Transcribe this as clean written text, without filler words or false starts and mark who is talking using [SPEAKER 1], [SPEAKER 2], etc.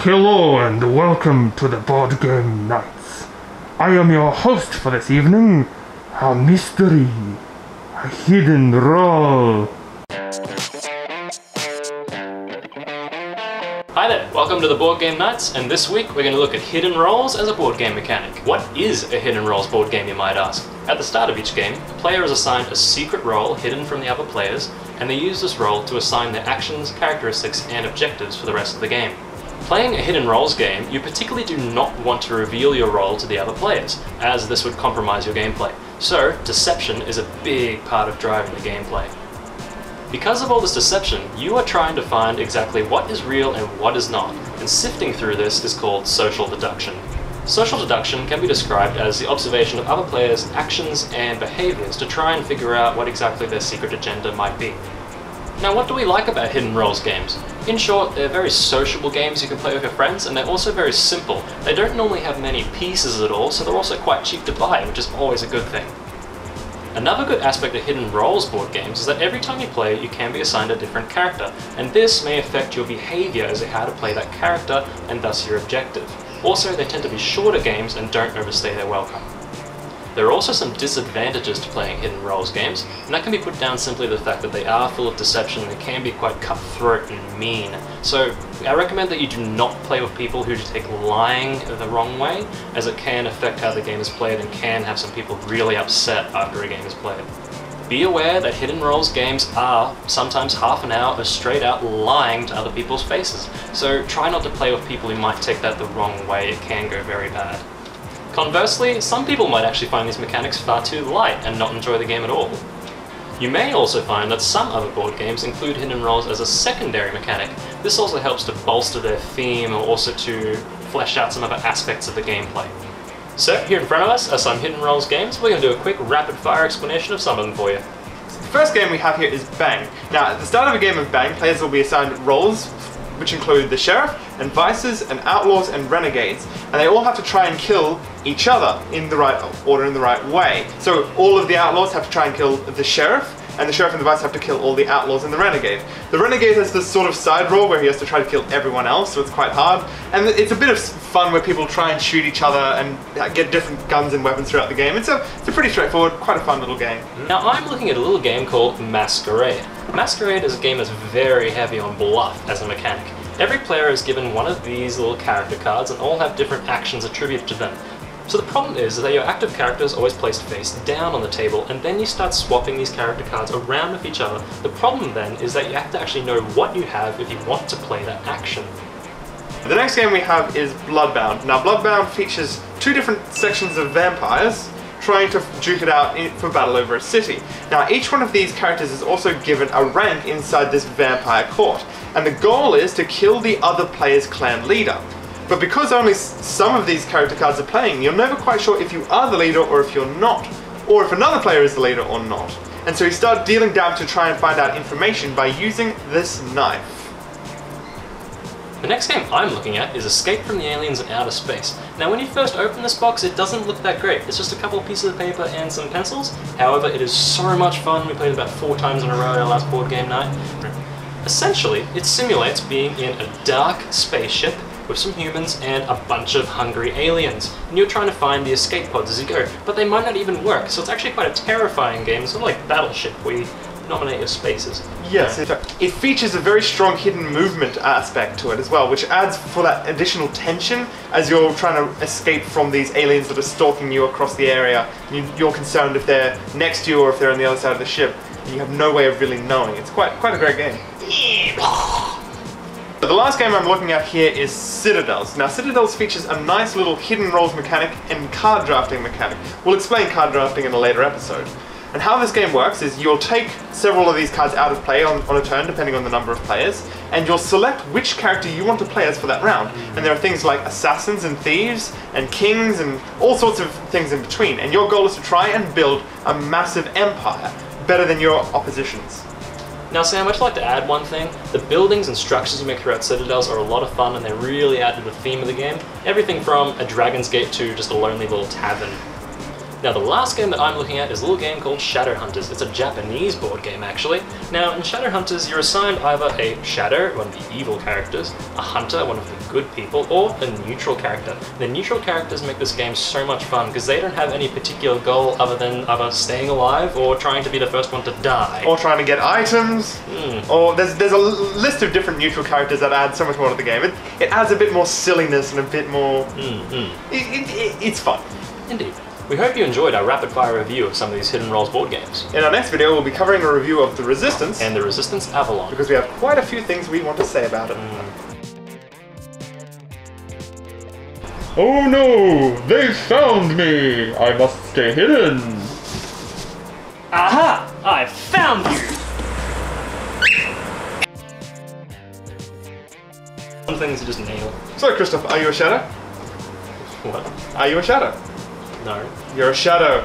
[SPEAKER 1] Hello and welcome to the Board Game Nights. I am your host for this evening, a mystery, a hidden role.
[SPEAKER 2] Hi there, welcome to the Board Game Nights, and this week we're going to look at hidden roles as a board game mechanic. What is a hidden roles board game, you might ask? At the start of each game, the player is assigned a secret role hidden from the other players, and they use this role to assign their actions, characteristics, and objectives for the rest of the game. Playing a hidden roles game, you particularly do not want to reveal your role to the other players, as this would compromise your gameplay. So, deception is a big part of driving the gameplay. Because of all this deception, you are trying to find exactly what is real and what is not, and sifting through this is called social deduction. Social deduction can be described as the observation of other players' actions and behaviours to try and figure out what exactly their secret agenda might be. Now, what do we like about hidden roles games? In short, they're very sociable games you can play with your friends, and they're also very simple. They don't normally have many pieces at all, so they're also quite cheap to buy, which is always a good thing. Another good aspect of hidden roles board games is that every time you play, you can be assigned a different character, and this may affect your behaviour as to how to play that character, and thus your objective. Also, they tend to be shorter games and don't overstay their welcome. There are also some disadvantages to playing hidden roles games, and that can be put down simply to the fact that they are full of deception and they can be quite cutthroat and mean. So I recommend that you do not play with people who take lying the wrong way, as it can affect how the game is played and can have some people really upset after a game is played. Be aware that hidden roles games are sometimes half an hour of straight out lying to other people's faces, so try not to play with people who might take that the wrong way. It can go very bad. Conversely, some people might actually find these mechanics far too light and not enjoy the game at all. You may also find that some other board games include hidden roles as a secondary mechanic. This also helps to bolster their theme or also to flesh out some other aspects of the gameplay. So here in front of us are some hidden roles games. We're going to do a quick rapid fire explanation of some of them for you.
[SPEAKER 3] The first game we have here is Bang. Now, at the start of a game of Bang, players will be assigned roles which include the sheriff, and vices, and outlaws, and renegades, and they all have to try and kill each other in the right order, in the right way. So all of the outlaws have to try and kill the sheriff, and the sheriff and the vice have to kill all the outlaws and the renegade. The renegade has this sort of side role where he has to try to kill everyone else, so it's quite hard. And it's a bit of fun where people try and shoot each other and get different guns and weapons throughout the game. It's a pretty straightforward, quite a fun little game.
[SPEAKER 2] Now I'm looking at a little game called Masquerade. Masquerade is a game that's very heavy on bluff as a mechanic. Every player is given one of these little character cards and all have different actions attributed to them. So the problem is that your active character is always placed face down on the table, and then you start swapping these character cards around with each other. The problem then is that you have to actually know what you have if you want to play that action.
[SPEAKER 3] The next game we have is Bloodbound. Now Bloodbound features two different sections of vampires trying to duke it out for battle over a city. Now each one of these characters is also given a rank inside this vampire court, and the goal is to kill the other player's clan leader. But because only some of these character cards are playing, you're never quite sure if you are the leader or if you're not, or if another player is the leader or not. And so you start dealing damage to try and find out information by using this knife.
[SPEAKER 2] The next game I'm looking at is Escape from the Aliens in Outer Space. Now when you first open this box, it doesn't look that great. It's just a couple of pieces of paper and some pencils. However, it is so much fun. We played it about 4 times in a row at our last board game night. Essentially, it simulates being in a dark spaceship with some humans and a bunch of hungry aliens. And you're trying to find the escape pods as you go, but they might not even work. So it's actually quite a terrifying game, sort of like Battleship, where you nominate your spaces.
[SPEAKER 3] Yes, it features a very strong hidden movement aspect to it as well, which adds for that additional tension as you're trying to escape from these aliens that are stalking you across the area. You're concerned if they're next to you or if they're on the other side of the ship. You have no way of really knowing. It's quite a great game. The last game I'm looking at here is Citadels. Now Citadels features a nice little hidden roles mechanic and card drafting mechanic. We'll explain card drafting in a later episode. And how this game works is you'll take several of these cards out of play on a turn, depending on the number of players, and you'll select which character you want to play as for that round. And there are things like assassins and thieves, and kings, and all sorts of things in between. And your goal is to try and build a massive empire, better than your oppositions.
[SPEAKER 2] Now Sam, I'd just like to add one thing. The buildings and structures you make throughout Citadels are a lot of fun, and they really add to the theme of the game. Everything from a dragon's gate to just a lonely little tavern. Now the last game that I'm looking at is a little game called Shadowhunters. It's a Japanese board game actually. Now in Shadowhunters you're assigned either a shadow, one of the evil characters, a hunter, one of the good people, or a neutral character. The neutral characters make this game so much fun because they don't have any particular goal other than either staying alive or trying to be the first one to die.
[SPEAKER 3] Or trying to get items. Or there's a list of different neutral characters that add so much more to the game. It adds a bit more silliness and a bit more... It's fun.
[SPEAKER 2] Indeed. We hope you enjoyed our rapid-fire review of some of these Hidden Roles board games.
[SPEAKER 3] In our next video, we'll be covering a review of The Resistance.
[SPEAKER 2] And The Resistance Avalon.
[SPEAKER 3] Because we have quite a few things we want to say about it.
[SPEAKER 1] Oh no! They found me! I must stay hidden!
[SPEAKER 2] Aha! I found you! Some things you just nail.
[SPEAKER 3] So, Kristof, are you a shadow?
[SPEAKER 2] What?
[SPEAKER 3] Are you a shadow?
[SPEAKER 2] No.
[SPEAKER 3] You're a shadow.